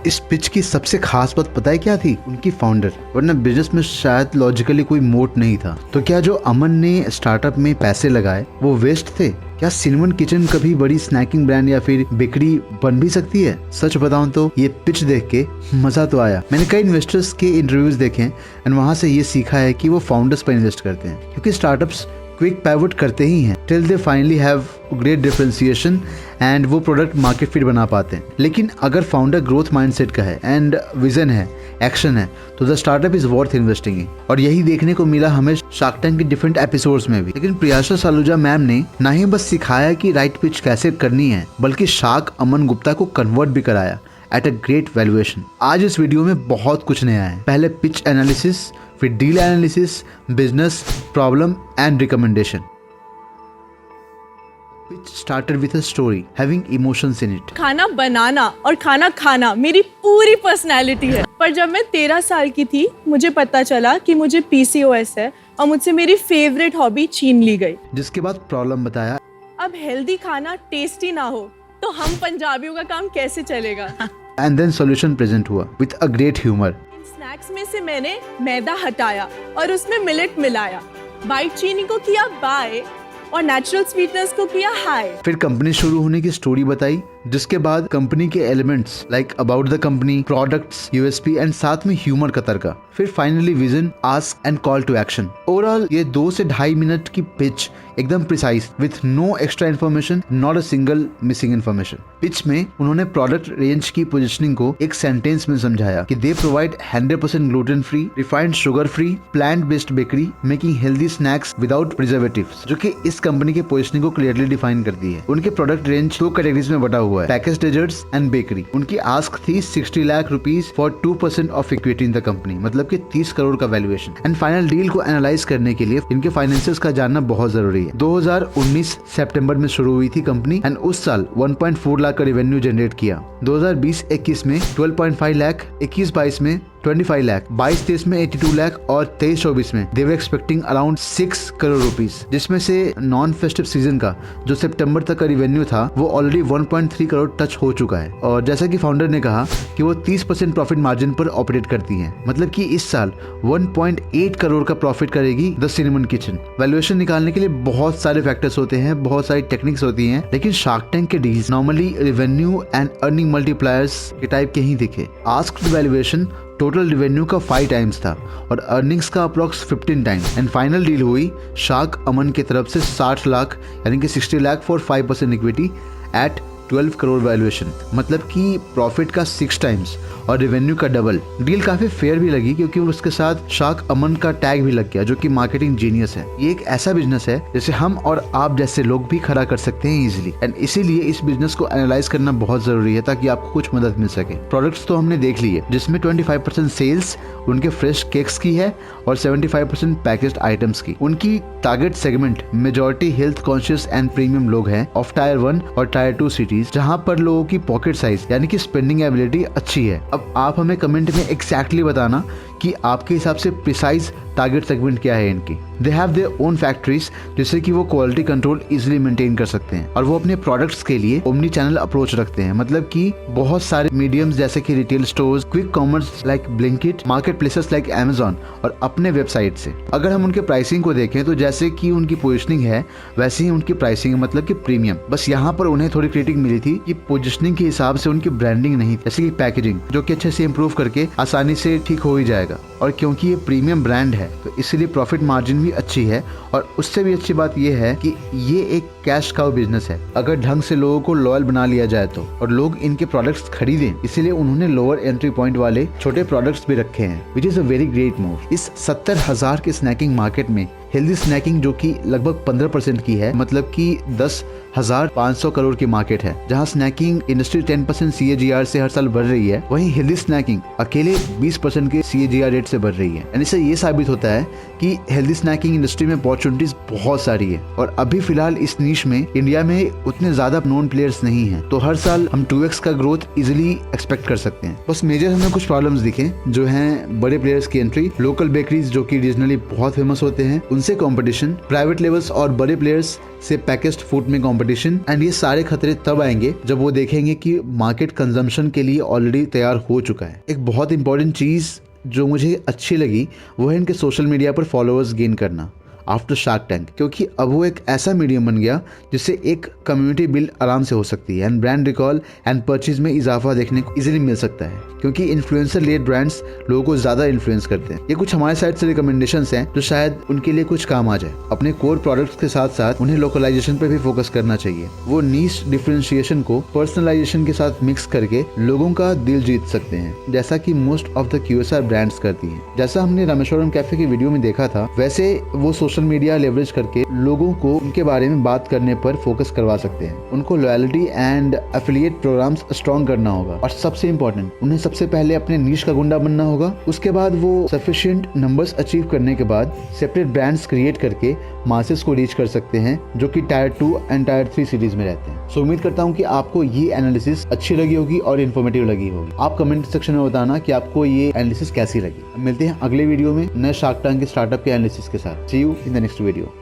इस पिच की सबसे खास बात पता है क्या थी? उनकी फाउंडर। वरना बिजनेस में शायद लॉजिकली कोई मोट नहीं था। तो क्या जो अमन ने स्टार्टअप में पैसे लगाए वो वेस्ट थे? क्या सिनेमन किचन कभी बड़ी स्नैकिंग ब्रांड या फिर बेकरी बन भी सकती है? सच बताऊं तो ये पिच देख के मजा तो आया। मैंने कई इन्वेस्टर्स के इंटरव्यूज देखे एंड वहां से ये सीखा है कि वो फाउंडर्स पर इन्वेस्ट करते हैं, क्योंकि स्टार्टअप्स क्विक पैवट करते ही हैं till they finally have great differentiation and वो प्रोडक्ट मार्केट फिट बना पाते हैं। लेकिन अगर फाउंडर ग्रोथ माइंडसेट का है एंड विजन है, एक्शन है, तो the startup is worth investing in. और यही देखने को मिला हमें शार्क टैंक के डिफरेंट एपिसोड्स में भी। लेकिन प्रियाशा सालूजा मैम ने ना ही बस सिखाया कि राइट पिच कैसे करनी है, बल्कि शार्क अमन गुप्ता को कन्वर्ट भी कराया एट अ ग्रेट वैल्यूएशन। आज इस वीडियो में बहुत कुछ नया है। पहले पिच एनालिसिस, फिर deal analysis, business problem and recommendation. Pitch started with a story having emotions in it. खाना बनाना और खाना खाना मेरी पूरी पर्सनैलिटी है। पर जब मैं 13 साल की थी मुझे पता चला कि मुझे PCOS है और मुझसे मेरी फेवरेट हॉबी छीन ली गई। जिसके बाद प्रॉब्लम बताया। अब हेल्दी खाना टेस्टी ना हो तो हम पंजाबियों का काम कैसे चलेगा? एंड देन सॉल्यूशन प्रेजेंट हुआ with a great humour. In snacks में से मैंने मैदा हटाया और उसमें मिलेट मिलाया, वाइट चीनी को किया बाय और नेचुरल स्वीटनेस को किया हाई। फिर कंपनी शुरू होने की स्टोरी बताई, जिसके बाद कंपनी के elements like about the company, products, USP and साथ में ह्यूमर का तरीका। फिर finally vision, ask and call to action. Overall ये 2 से 2.5 मिनट की पिच एकदम precise with no extra information, not a single missing information. Pitch में उन्होंने प्रोडक्ट रेंज की पोजिशनिंग को एक सेंटेंस में समझाया कि they provide 100% gluten free, refined sugar free, plant based bakery making healthy snacks without preservatives, जो कि इस कंपनी के पोजिशनिंग को क्लियरली डिफाइन करती है। उनके प्रोडक्ट रेंज 2 कैटेगरीज में बटा हुआ है, पैकेज डेजर्ट्स एंड बेकरी। उनकी आस्क थी 60 lakh rupees for 2% of equity in the company, मतलब कि 30 करोड़ का वैल्यूएशन। एंड फाइनल डील को एनालाइज करने के लिए इनके फाइनेंसियल्स का जानना बहुत जरूरी है। 2019 सितंबर में शुरू हुई थी कंपनी एंड उस साल 1.4 लाख का रेवेन्यू जनरेट किया। 2020-21 में 12.5 लाख, 21-22 में 25 लाख, 22-23 में 82 लाख और 23-24 में they were expecting around 6 crore rupees, जिसमें से नॉन फेस्टिव सीजन का जो सितंबर तक का रेवेन्यू था वो ऑलरेडी 1.3 करोड़ टच हो चुका है। और जैसा कि फाउंडर ने कहा कि वो 30% प्रॉफिट मार्जिन पर ऑपरेट करती हैं, मतलब कि इस साल 1.8 करोड़ का प्रॉफिट करेगी द सिनेमन किचन। वैल्यूएशन निकालने के लिए बहुत सारे फैक्टर्स होते हैं, बहुत सारी टेक्निक्स होती हैं, लेकिन शार्क टैंक के deals normally revenue and earning multipliers के टाइप के ही दिखे। आस्क्ड वैल्यूएशन टोटल रेवेन्यू का 5 टाइम्स था और अर्निंग्स का approx 15 times. And final deal हुई शार्क अमन की तरफ से 60 लाख यानी कि 60 lakh for 5% equity at 12 crore valuation, मतलब कि प्रॉफिट का 6 टाइम्स और रेवेन्यू का डबल। डील काफी फेयर भी लगी क्योंकि उसके साथ शार्क अमन का टैग भी लग गया, जो कि मार्केटिंग जीनियस है। ये एक ऐसा बिजनेस है जिसे हम और आप जैसे लोग भी खड़ा कर सकते हैं इजीली, एंड इसीलिए इस बिजनेस को एनालाइज करना बहुत जरूरी है ताकि आपको कुछ मदद मिल सके। प्रोडक्ट्स तो हमने देख लिए, जिसमें 25% सेल्स उनके फ्रेश केक्स की है और 75% पैकेज्ड आइटम्स की। उनकी target segment majority health conscious and premium लोग हैं ऑफ टायर 1 और टायर 2 सिटीज, जहां पर लोगों की पॉकेट साइज यानी कि स्पेंडिंग एबिलिटी अच्छी है। अब आप हमें कमेंट में एग्जैक्टली बताना कि आपके हिसाब से प्रिसाइज टारगेट सेगमेंट क्या है इनकी। They have their own factories, जिससे कि वो क्वालिटी कंट्रोल इजीली मेंटेन कर सकते हैं, और वो अपने प्रोडक्ट्स के लिए ओमनी चैनल अप्रोच रखते हैं, मतलब कि बहुत सारे मीडियम्स जैसे कि retail stores, quick commerce like Blinkit, market places like Amazon और अपने वेबसाइट से। अगर हम उनके प्राइसिंग को देखें तो जैसे कि उनकी पोजिशनिंग है वैसे ही उनकी प्राइसिंग है, मतलब कि प्रीमियम। बस यहाँ पर उन्हें थोड़ी क्रिटिक मिली थी कि पोजिशनिंग के हिसाब से उनकी ब्रांडिंग नहीं, जैसे कि पैकेजिंग, जो कि अच्छे से इंप्रूव करके आसानी से ठीक हो ही जाएगा। और क्योंकि ये प्रीमियम ब्रांड है तो इसलिए प्रॉफिट मार्जिन भी अच्छी है, और उससे भी अच्छी बात यह है कि ये एक कैश काउ बिजनेस है अगर ढंग से लोगों को लॉयल बना लिया जाए तो, और लोग इनके प्रोडक्ट्स खरीदें। इसीलिए उन्होंने लोअर एंट्री पॉइंट वाले छोटे प्रोडक्ट्स भी रखे हैं, which is a very great move. इस 70,000 के स्नैकिंग मार्केट में हेल्दी स्नैकिंग जो कि लगभग 15% की है, मतलब कि 10,500 करोड़ की मार्केट है, जहां स्नैकिंग इंडस्ट्री 10% CAGR से हर साल बढ़ रही है, वहीं हेल्दी स्नैकिंग अकेले 20% के CAGR रेट से बढ़ रही है। यानी इससे ये साबित होता है कि हेल्दी स्नैकिंग इंडस्ट्री में अपॉर्चुनिटीज बहुत सारी है, और अभी फिलहाल इस नीश में इंडिया में उतने ज्यादा नोन प्लेयर्स नहीं है, तो हर साल हम 2x का ग्रोथ इजिली एक्सपेक्ट कर सकते हैं। बस मेजर हमें कुछ प्रॉब्लम्स दिखे जो हैं बड़े प्लेयर्स की एंट्री, लोकल बेकरीज जो कि रीजनली बहुत फेमस होते हैं उनसे कंपटीशन, प्राइवेट लेवल्स और बड़े प्लेयर्स से पैकेज्ड फूड में कंपटीशन, एंड ये सारे खतरे तब आएंगे जब वो देखेंगे कि मार्केट कंजम्पशन के लिए ऑलरेडी तैयार हो चुका है। एक बहुत इंपॉर्टेंट चीज़ जो मुझे अच्छी लगी वो है इनके सोशल मीडिया पर फॉलोअर्स गेन करना आफ्टर शार्क टैंक, क्योंकि अब वो एक ऐसा मीडियम बन गया जिससे एक कम्युनिटी बिल्ड आराम से हो सकती है and brand recall and purchase में इजाफा देखने को इजीली मिल सकता है, क्योंकि इन्फ्लुएंसर लेड ब्रांड्स लोगों को ज्यादा इन्फ्लुएंस करते हैं। ये कुछ हमारे साइड से रिकमेंडेशंस हैं जो शायद उनके लिए कुछ काम आ जाए। अपने कोर प्रोडक्ट्स के साथ साथ उन्हें लोकलाइजेशन पर भी फोकस करना चाहिए। वो नीश डिफरेंशिएशन को पर्सनलाइजेशन के साथ मिक्स करके लोगों का दिल जीत सकते हैं, जैसा कि most of the QSR brands करती हैं। जैसा हमने रामेश्वरम कैफे की वीडियो में देखा था, वैसे वो सोशल मीडिया लेवरेज करके लोगों को उनके बारे में बात करने पर फोकस करवा सकते हैं। उनको loyalty and affiliate programs strong करना होगा, और सबसे इंपॉर्टेंट उन्हें सबसे पहले अपने नीश का गुंडा बनना होगा। उसके बाद वो सफिशिएंट नंबर्स अचीव करने के बाद सेपरेट ब्रांड्स क्रिएट करके मासेस को रीच कर सकते हैं, जो कि टायर 2 एंड टायर 3 सिटीज में रहते हैं। सो उम्मीद करता हूँ कि आपको ये एनालिसिस अच्छी लगी होगी और इन्फॉर्मेटिव लगी होगी। आप कमेंट सेक्शन में बताना कि आपको ये एनालिसिस कैसी लगी। मिलते हैं अगले वीडियो में नए शार्क टैंक के स्टार्टअप के एनालिसिस के साथ। See you in the next video.